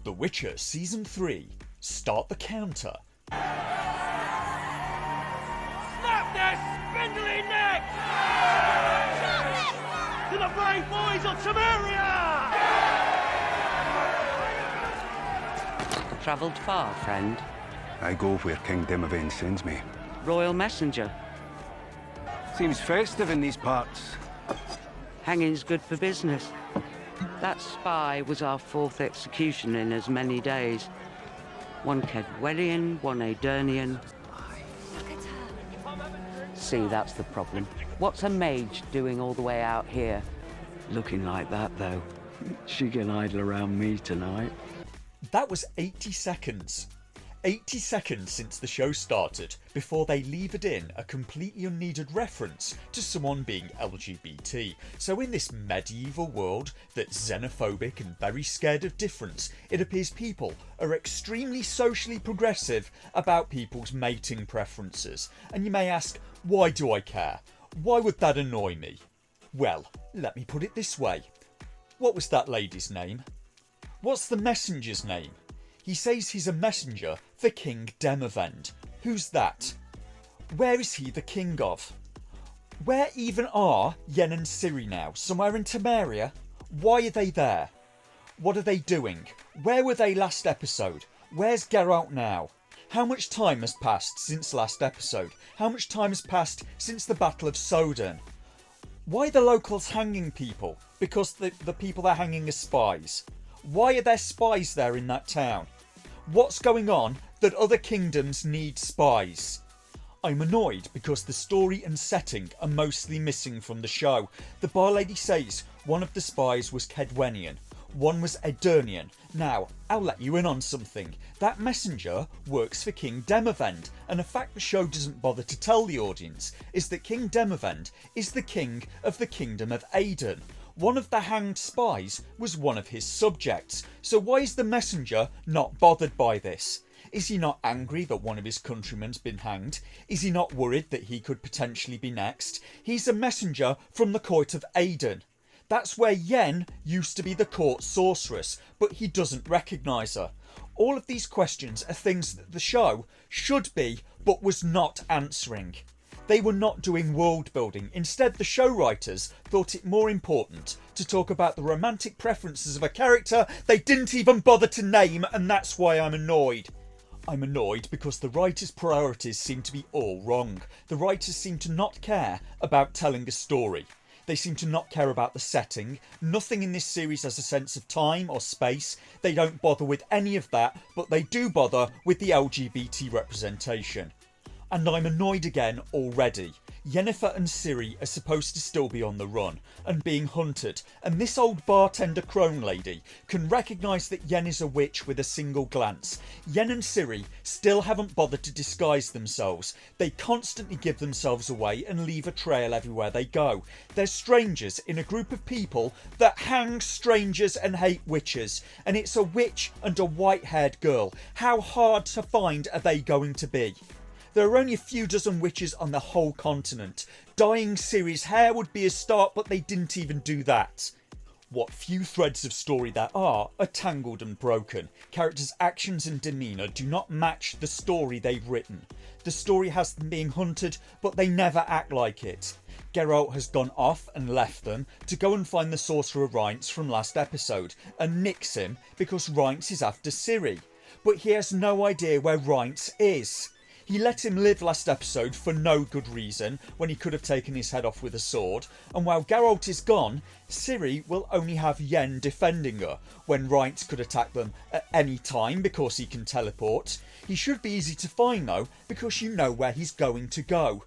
The Witcher Season 3. Start the counter. Snap their spindly necks! To the brave boys of Samaria! Travelled far, friend? I go where King Dimavane sends me. Royal messenger. Seems festive in these parts. Hanging's good for business. That spy was our fourth execution in as many days. One Kedwellian, one Aedirnian. See, that's the problem. What's a mage doing all the way out here? Looking like that, though. She can idle around me tonight. That was 80 seconds. 80 seconds since the show started before they levered in a completely unneeded reference to someone being LGBT. So in this medieval world that's xenophobic and very scared of difference, it appears people are extremely socially progressive about people's mating preferences. And you may ask, why do I care? Why would that annoy me? Well, let me put it this way. What was that lady's name? What's the messenger's name? He says he's a messenger for King Demavend. Who's that? Where is he the king of? Where even are Yen and Ciri now? Somewhere in Temeria? Why are they there? What are they doing? Where were they last episode? Where's Geralt now? How much time has passed since last episode? How much time has passed since the Battle of Sodern? Why are the locals hanging people? Because the people they're hanging are spies. Why are there spies there in that town? What's going on that other kingdoms need spies? I'm annoyed because the story and setting are mostly missing from the show. The bar lady says one of the spies was Kedwenian, one was Aedirnian. Now, I'll let you in on something. That messenger works for King Demavend, and a fact the show doesn't bother to tell the audience is that King Demavend is the king of the Kingdom of Aedirn. One of the hanged spies was one of his subjects, so why is the messenger not bothered by this? Is he not angry that one of his countrymen's been hanged? Is he not worried that he could potentially be next? He's a messenger from the court of Aedirn. That's where Yen used to be the court sorceress, but he doesn't recognise her. All of these questions are things that the show should be, but was not answering. They were not doing world building. Instead, the show writers thought it more important to talk about the romantic preferences of a character they didn't even bother to name, and that's why I'm annoyed. I'm annoyed because the writers' priorities seem to be all wrong. The writers seem to not care about telling a story. They seem to not care about the setting. Nothing in this series has a sense of time or space. They don't bother with any of that, but they do bother with the LGBT representation. And I'm annoyed again already. Yennefer and Ciri are supposed to still be on the run and being hunted, and this old bartender crone lady can recognise that Yen is a witch with a single glance. Yen and Ciri still haven't bothered to disguise themselves. They constantly give themselves away and leave a trail everywhere they go. They're strangers in a group of people that hang strangers and hate witches, and it's a witch and a white-haired girl. How hard to find are they going to be? There are only a few dozen witches on the whole continent. Dyeing Ciri's hair would be a start, but they didn't even do that. What few threads of story there are tangled and broken. Characters' actions and demeanour do not match the story they've written. The story has them being hunted, but they never act like it. Geralt has gone off and left them to go and find the sorcerer Reince from last episode and nix him because Reince is after Ciri. But he has no idea where Reince is. He let him live last episode for no good reason when he could have taken his head off with a sword, and while Geralt is gone, Ciri will only have Yen defending her when Reince could attack them at any time because he can teleport. He should be easy to find though because you know where he's going to go.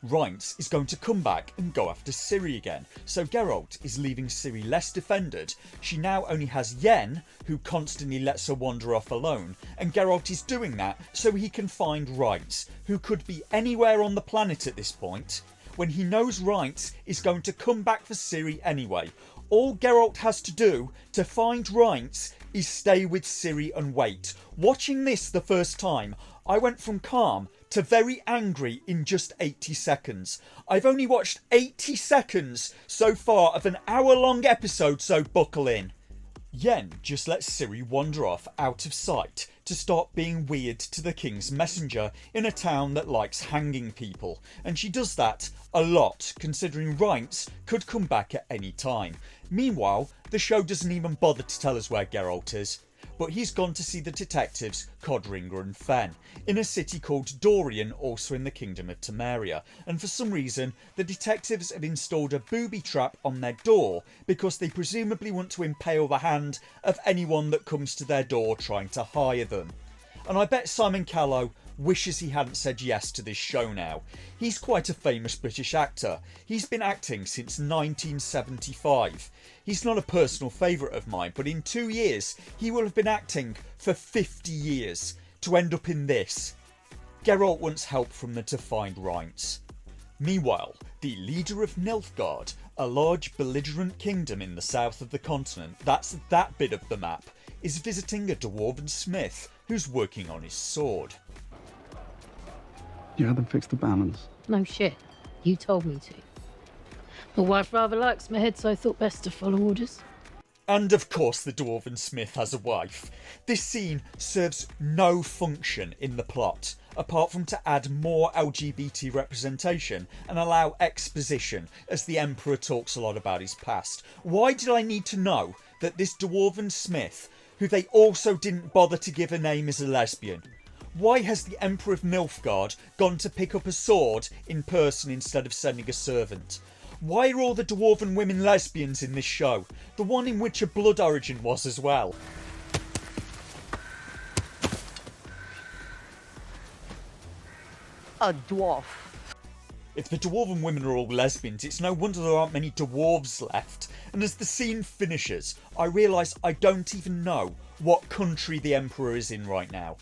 Reince is going to come back and go after Ciri again, so Geralt is leaving Ciri less defended. She now only has Yen, who constantly lets her wander off alone, and Geralt is doing that so he can find Reince, who could be anywhere on the planet at this point, when he knows Reince is going to come back for Ciri anyway. All Geralt has to do to find Reince is stay with Ciri and wait. Watching this the first time, I went from calm to very angry in just 80 seconds. I've only watched 80 seconds so far of an hour-long episode, so buckle in. Yen just lets Ciri wander off out of sight to stop being weird to the king's messenger in a town that likes hanging people, and she does that a lot considering Reince could come back at any time. Meanwhile, the show doesn't even bother to tell us where Geralt is, but he's gone to see the detectives Codringer and Fen in a city called Dorian, also in the Kingdom of Temeria, and for some reason the detectives have installed a booby trap on their door because they presumably want to impale the hand of anyone that comes to their door trying to hire them. And I bet Simon Callow wishes he hadn't said yes to this show now. He's quite a famous British actor. He's been acting since 1975. He's not a personal favourite of mine, but in 2 years he will have been acting for 50 years to end up in this. Geralt wants help from them to find Reince. Meanwhile, the leader of Nilfgaard, a large belligerent kingdom in the south of the continent, that's that bit of the map, is visiting a dwarven smith who's working on his sword. You had them fix the balance. No shit. You told me to. My wife rather likes my head, so I thought best to follow orders. And of course the dwarven smith has a wife. This scene serves no function in the plot, apart from to add more LGBT representation and allow exposition as the Emperor talks a lot about his past. Why did I need to know that this dwarven smith, who they also didn't bother to give a name, is a lesbian? Why has the Emperor of Nilfgaard gone to pick up a sword in person instead of sending a servant? Why are all the dwarven women lesbians in this show? The one in which a blood origin was as well. A dwarf. If the dwarven women are all lesbians, it's no wonder there aren't many dwarves left. And as the scene finishes, I realise I don't even know what country the Emperor is in right now.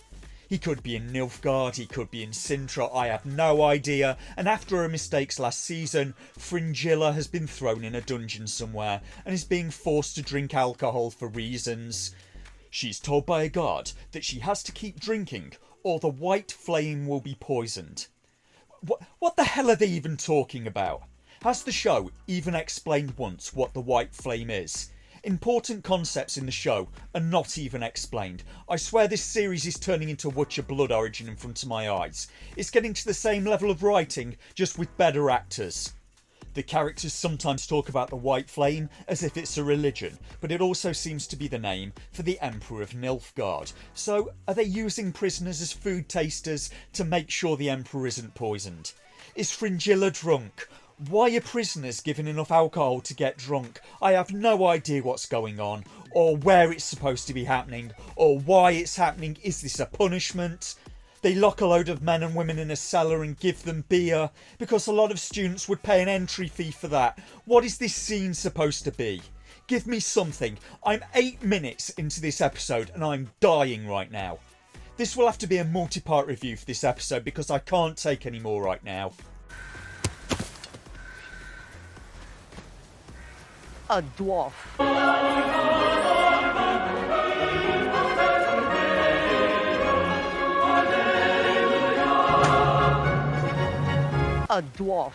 He could be in Nilfgaard, he could be in Sintra, I have no idea, and after her mistakes last season, Fringilla has been thrown in a dungeon somewhere and is being forced to drink alcohol for reasons. She's told by a guard that she has to keep drinking or the white flame will be poisoned. What the hell are they even talking about? Has the show even explained once what the white flame is? Important concepts in the show are not even explained. I swear this series is turning into Witcher Blood Origin in front of my eyes. It's getting to the same level of writing, just with better actors. The characters sometimes talk about the White Flame as if it's a religion, but it also seems to be the name for the Emperor of Nilfgaard. So, are they using prisoners as food tasters to make sure the Emperor isn't poisoned? Is Fringilla drunk? Why are prisoners given enough alcohol to get drunk? I have no idea what's going on, or where it's supposed to be happening, or why it's happening. Is this a punishment? They lock a load of men and women in a cellar and give them beer, because a lot of students would pay an entry fee for that. What is this scene supposed to be? Give me something. I'm 8 minutes into this episode and I'm dying right now. This will have to be a multi-part review for this episode because I can't take any more right now. A dwarf. A dwarf.